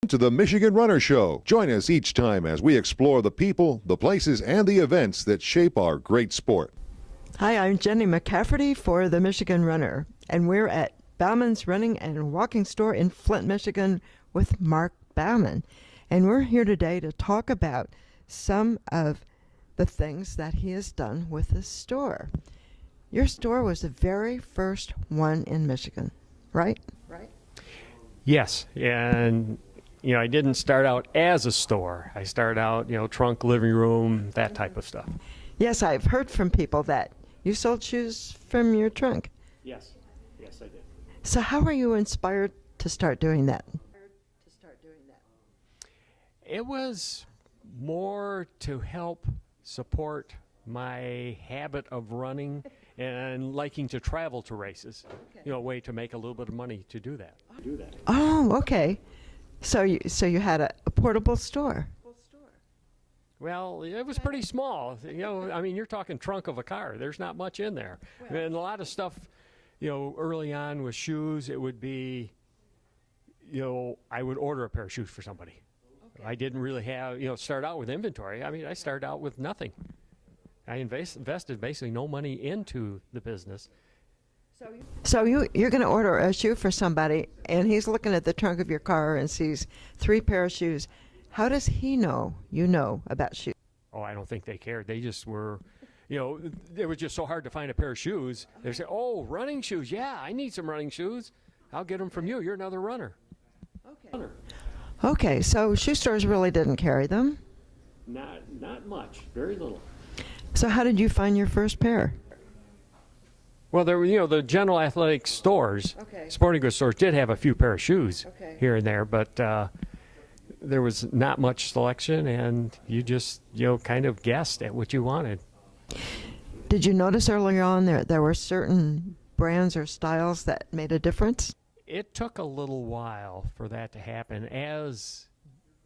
To the Michigan Runner Show. Join us each time as we explore the people, the places, and the events that shape our great sport. Hi, I'm Jenny McCafferty for the Michigan Runner, and we're at Bauman's Running and Walking Store in Flint, Michigan with Mark Bauman. And we're here today to talk about some of the things that he has done with his store. Your store was the very first one in Michigan, right? Yes, and I didn't start out as a store. I started out, trunk, living room, that type of stuff. Yes, I've heard from people that you sold shoes from your trunk. Yes, I did. So how were you inspired to start doing that? It was more to help support my habit of running and liking to travel to races. A way to make a little bit of money to do that. Oh, okay. So you had a portable store. Well, it was pretty small. You're talking trunk of a car. There's not much in there. And a lot of stuff, early on with shoes, it would be, I would order a pair of shoes for somebody. I didn't really have, start out with inventory. I started out with nothing. I invested basically no money into the business. So you're going to order a shoe for somebody, and he's looking at the trunk of your car and sees 3 pairs of shoes. How does he know you know about shoes? Oh, I don't think they cared. They just were, it was just so hard to find a pair of shoes. They say, "Oh, running shoes. Yeah, I need some running shoes. I'll get them from you. You're another runner." Okay, so shoe stores really didn't carry them? Not much. Very little. So how did you find your first pair? Well, there were, the general athletic stores, sporting goods stores did have a few pair of shoes here and there, but there was not much selection, and you just, kind of guessed at what you wanted. Did you notice earlier on there were certain brands or styles that made a difference? It took a little while for that to happen as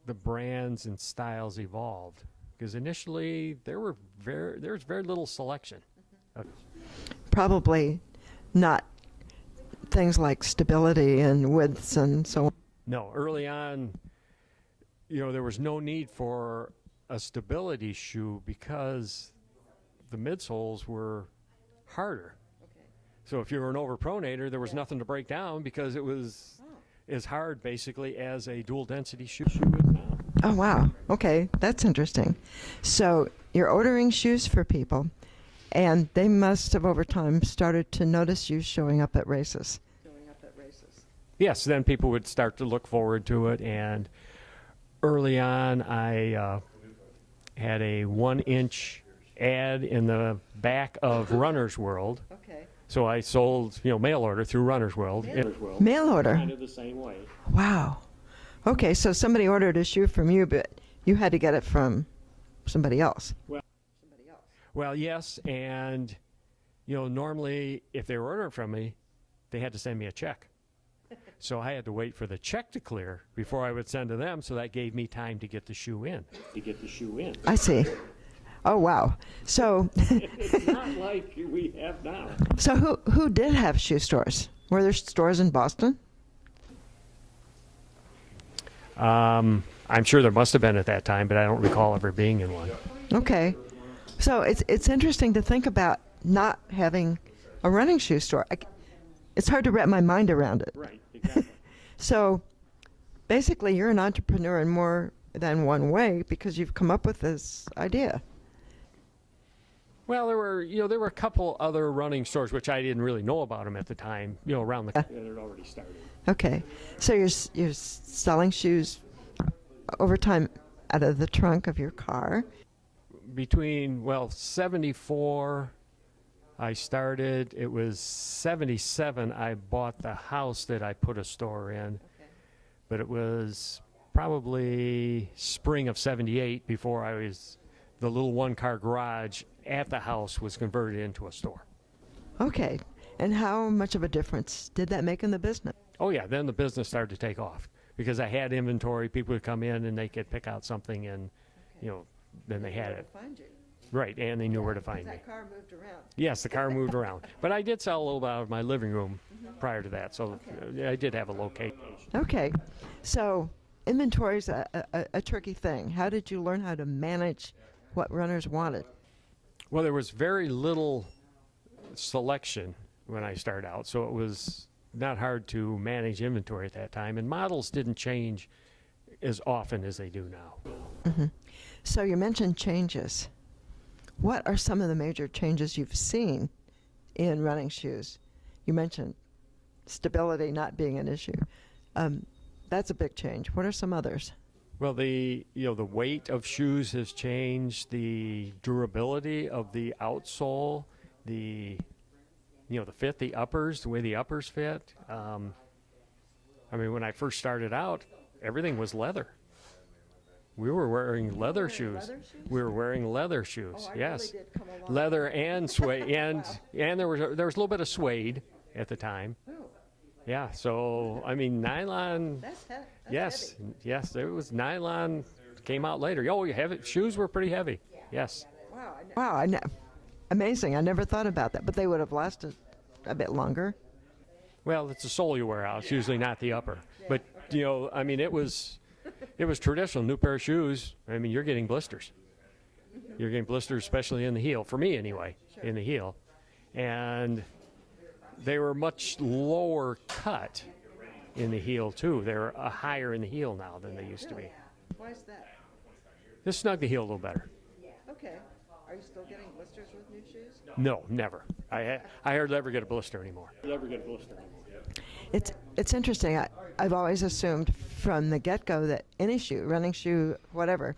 the brands and styles evolved, because initially there was very little selection. Probably not things like stability and widths and so on. No, early on, there was no need for a stability shoe because the midsoles were harder. So if you were an overpronator, there was nothing to break down because it was as hard basically as a dual density shoe is now. Oh, wow. Okay, that's interesting. So you're ordering shoes for people, and they must have over time started to notice you showing up at races. Yes, then people would start to look forward to it, and early on I had a 1-inch ad in the back of Runner's World. Okay. So I sold, mail order through Runner's World. Mail order? Kind of the same way. Wow. Okay, so somebody ordered a shoe from you, but you had to get it from somebody else. Well, yes, and, normally if they were ordering from me, they had to send me a check. So I had to wait for the check to clear before I would send to them, so that gave me time to get the shoe in. I see. Oh, wow. So it's not like we have now. So who did have shoe stores? Were there stores in Boston? I'm sure there must have been at that time, but I don't recall ever being in one. Okay. So it's interesting to think about not having a running shoe store. It's hard to wrap my mind around it. Right, exactly. So basically you're an entrepreneur in more than one way because you've come up with this idea. Well, there were a couple other running stores, which I didn't really know about them at the time, around the country. It had already started. Okay. So you're selling shoes over time out of the trunk of your car? Between, 74, I started. It was 77, I bought the house that I put a store in. Okay. But it was probably spring of 78 before the little one-car garage at the house was converted into a store. Okay. And how much of a difference did that make in the business? Oh, yeah. Then the business started to take off because I had inventory. People would come in and they could pick out something and, then they had it. Find you. Right, and they knew where to find me. That car moved around. Yes, the car moved around. But I did sell a little bit out of my living room prior to that, so I did have a location. Okay. So inventory is a tricky thing. How did you learn how to manage what runners wanted? Well, there was very little selection when I started out, so it was not hard to manage inventory at that time, and models didn't change as often as they do now. So you mentioned changes. What are some of the major changes you've seen in running shoes? You mentioned stability not being an issue. That's a big change. What are some others? Well, the weight of shoes has changed, the durability of the outsole, the fit, the uppers, the way the uppers fit. I mean, when I first started out, everything was leather. We were wearing leather shoes. We were wearing leather shoes. Oh, yes, really did come a long leather and suede, and there was a little bit of suede at the time. Oh, Yeah, so I mean, nylon. that's Yes, yes, it was nylon. Came out later. Oh, shoes were pretty heavy. Yes. Wow, amazing. I never thought about that, but they would have lasted a bit longer. Well, it's the sole you wear out. It's usually not the upper. But I mean, it was traditional. New pair of shoes. I mean, you're getting blisters. You're getting blisters, especially in the heel. For me, anyway, in the heel, and they were much lower cut in the heel too. They're higher in the heel now than they used to be. Why is that? Just snug the heel a little better. Okay. Are you still getting blisters with new shoes? No, never. I hardly ever get a blister anymore. It's interesting. I've always assumed from the get-go that any shoe, running shoe, whatever,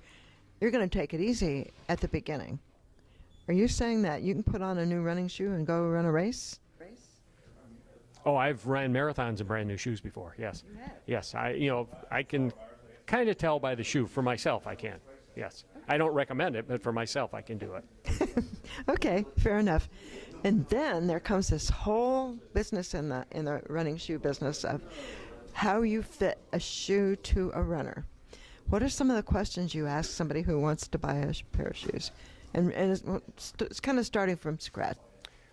you're going to take it easy at the beginning. Are you saying that you can put on a new running shoe and go run a race? Oh, I've ran marathons in brand new shoes before. Yes. You have? Yes. I can kind of tell by the shoe. For myself, I can. Yes. I don't recommend it, but for myself, I can do it. Okay, fair enough. And then there comes this whole business in the running shoe business of how you fit a shoe to a runner. What are some of the questions you ask somebody who wants to buy a pair of shoes? And it's kind of starting from scratch.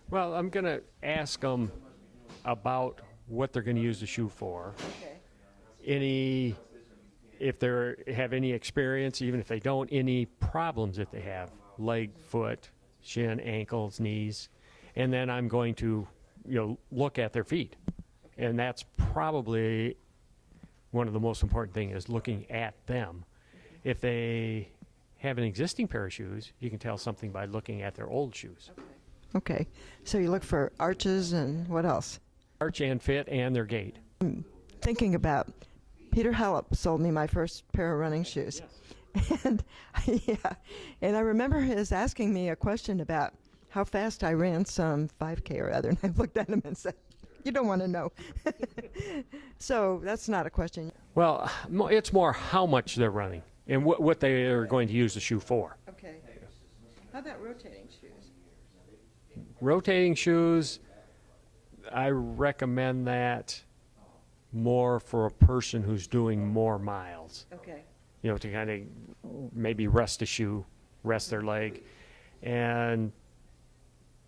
Well, I'm going to ask them about what they're going to use the shoe for. Okay. If they have any experience, even if they don't, any problems that they have, leg, foot, shin, ankles, knees. And then I'm going to look at their feet. Okay. And that's probably one of the most important things, is looking at them. If they have an existing pair of shoes, you can tell something by looking at their old shoes. Okay. So you look for arches and what else? Arch and fit and their gait. Thinking about Peter Hallop sold me my first pair of running shoes. And and I remember his asking me a question about how fast I ran some 5K or other, and I looked at him and said, "You don't want to know." So that's not a question. Well, it's more how much they're running and what they are going to use the shoe for. Okay. How about rotating shoes? Rotating shoes, I recommend that more for a person who's doing more miles. Okay. To kind of maybe rest a shoe, rest their leg. And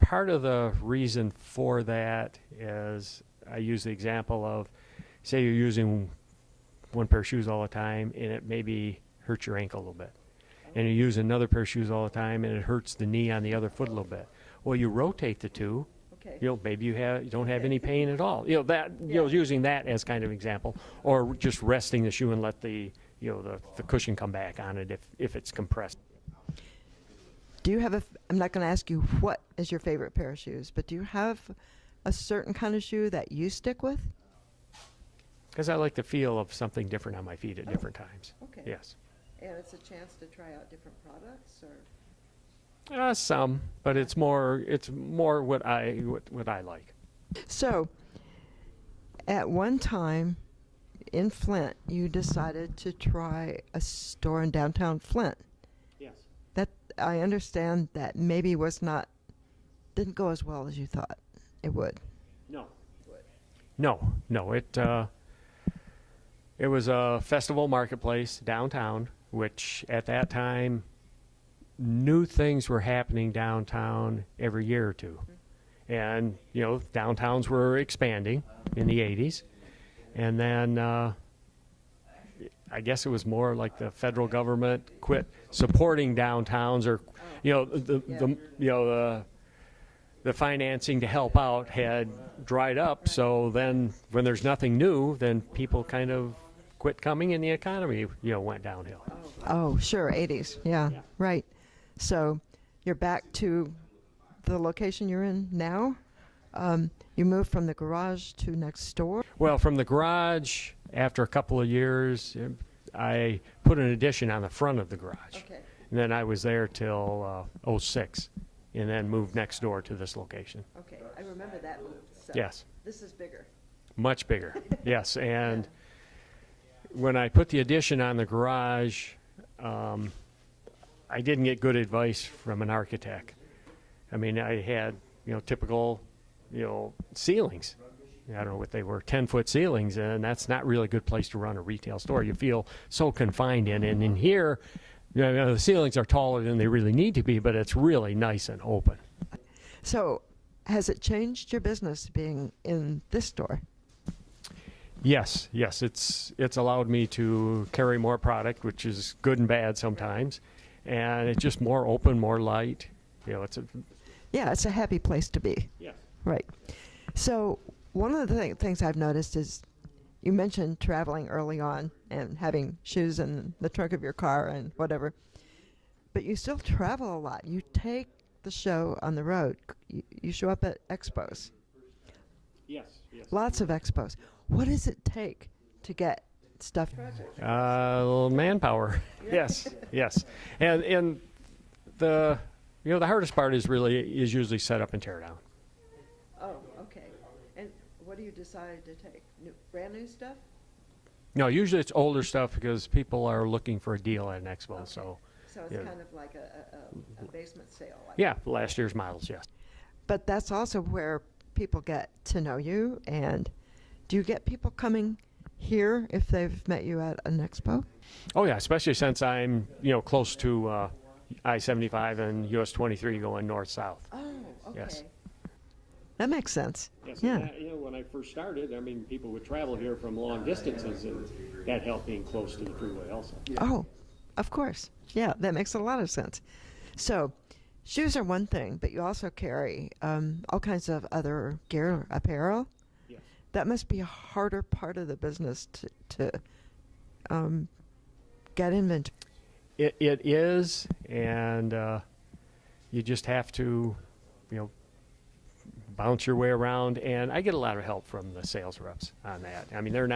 part of the reason for that is, I use the example of, say you're using one pair of shoes all the time and it maybe hurts your ankle a little bit. And you use another pair of shoes all the time and it hurts the knee on the other foot a little bit. Well, you rotate the two. Okay. Maybe you don't have any pain at all. Using that as kind of example, or just resting the shoe and let the cushion come back on it if it's compressed. Do you have I'm not going to ask you what is your favorite pair of shoes, but do you have a certain kind of shoe that you stick with? Because I like the feel of something different on my feet at different times. Okay. Yes. And it's a chance to try out different products, or? Some, but it's more what I like. So, at one time in Flint, you decided to try a store in downtown Flint. Yes. That I understand that maybe didn't go as well as you thought it would. No. It was a festival marketplace downtown, which at that time, new things were happening downtown every year or two. And, downtowns were expanding in the 80s. And then I guess it was more like the federal government quit supporting downtowns, or the financing to help out had dried up. So then when there's nothing new, then people kind of quit coming and the economy, went downhill. Oh, sure, 80s. Yeah, right. So you're back to the location you're in now? You moved from the garage to next door? Well, from the garage, after a couple of years, I put an addition on the front of the garage. Okay. And then I was there till '06, and then moved next door to this location. Okay, I remember that move. So Yes. This is bigger. Much bigger. Yes. And when I put the addition on the garage, I didn't get good advice from an architect. I mean, I had, typical, ceilings. I don't know what they were, 10-foot ceilings, and that's not really a good place to run a retail store. You feel so confined in. And in here, the ceilings are taller than they really need to be, but it's really nice and open. So has it changed your business being in this store? Yes, it's allowed me to carry more product, which is good and bad sometimes, and it's just more open, more light. It's a happy place to be. Yeah. Right. So one of the things I've noticed is you mentioned traveling early on and having shoes in the trunk of your car and whatever, but you still travel a lot. You take the show on the road. You show up at Expos. Yes. Lots of Expos. What does it take to get stuff? Manpower. Yes. And the the hardest part is usually set up and tear down. Oh, okay. And what do you decide to take? Brand new stuff? No, usually it's older stuff because people are looking for a deal at an expo. Okay. So it's kind of like a basement sale. Last year's models, yes. But that's also where people get to know you. And do you get people coming here if they've met you at an expo? Oh yeah, especially since I'm close to I-75 and US 23 going north-south. Oh, okay. Yes. That makes sense. Yes, Yeah. When I first started, people would travel here from long distances, and that helped being close to the freeway also. Oh, of course. Yeah, that makes a lot of sense. So, shoes are one thing, but you also carry all kinds of other gear, apparel. Yes. That must be a harder part of the business to get inventory. It is, and you just have to, bounce your way around. And I get a lot of help from the sales reps on that. I mean, they're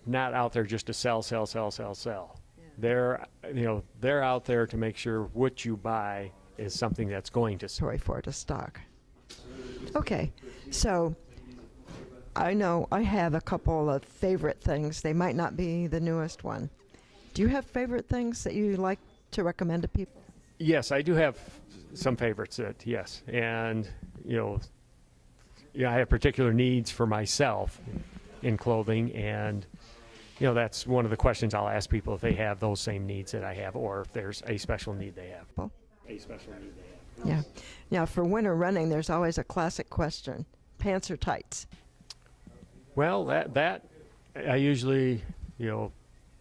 not out there just to sell. Yeah. They're out there to make sure what you buy is something that's going to sell. For to stock. Okay, so I know I have a couple of favorite things. They might not be the newest one. Do you have favorite things that you like to recommend to people? Yes, I do have some favorites. Yes, and I have particular needs for myself in clothing, and that's one of the questions I'll ask people if they have those same needs that I have, or if there's a special need they have. Well, A special need they have. yeah. Now, for winter running, there's always a classic question: pants or tights? Well, that I usually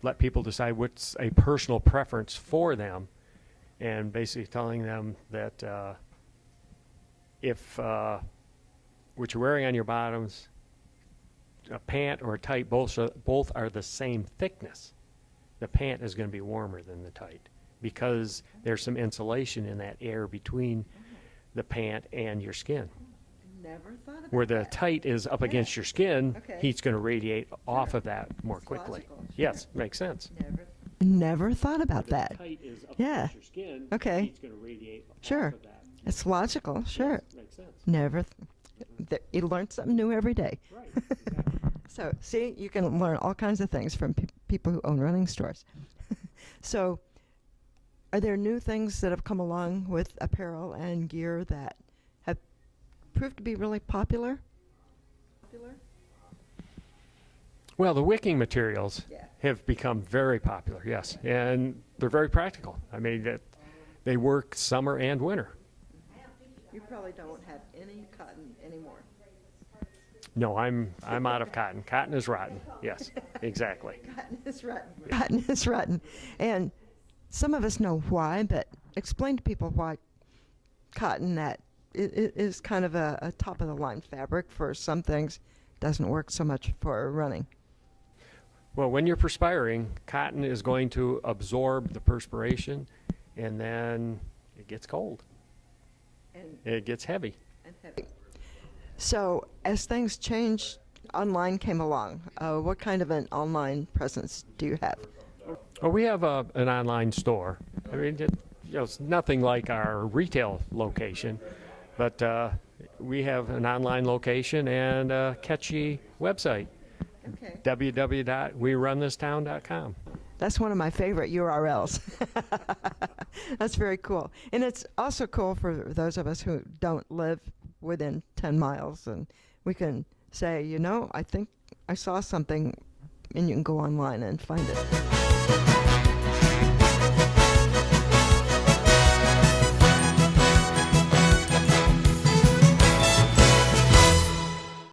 let people decide what's a personal preference for them, and basically telling them that if what you're wearing on your bottoms, a pant or a tight, both are the same thickness. The pant is going to be warmer than the tight because there's some insulation in that air between the pant and your skin. Never thought about Where the that. tight is up against your skin, Okay. heat's going to radiate off of that more It's quickly. logical, sure. Yes, makes sense. Never thought about that. The tight is up Yeah. against your skin, Okay. heat's going to radiate Sure. off of that. It's logical, sure. Yes, makes sense. Never. You learn something new every day. Right. Exactly. So, see, you can learn all kinds of things from people who own running stores. So, are there new things that have come along with apparel and gear that have proved to be really popular? Well, the wicking materials Yeah. have become very popular, yes, and they're very practical. I mean, they work summer and winter. You probably don't have any cotton anymore. No, I'm out of cotton. Cotton is rotten. Yes, exactly. Cotton is rotten. Cotton is rotten. And some of us know why, but explain to people why cotton that is kind of a top of the line fabric for some things, doesn't work so much for running. Well, when you're perspiring, cotton is going to absorb the perspiration, and then it gets cold. And It gets heavy. So as things changed, online came along. What kind of an online presence do you have? Well, we have an online store. I mean, it's nothing like our retail location, but we have an online location and a catchy website, Okay. www.werunThisTown.com. That's one of my favorite URLs. That's very cool. And it's also cool for those of us who don't live within 10 miles, and we can say, I think I saw something, and you can go online and find it.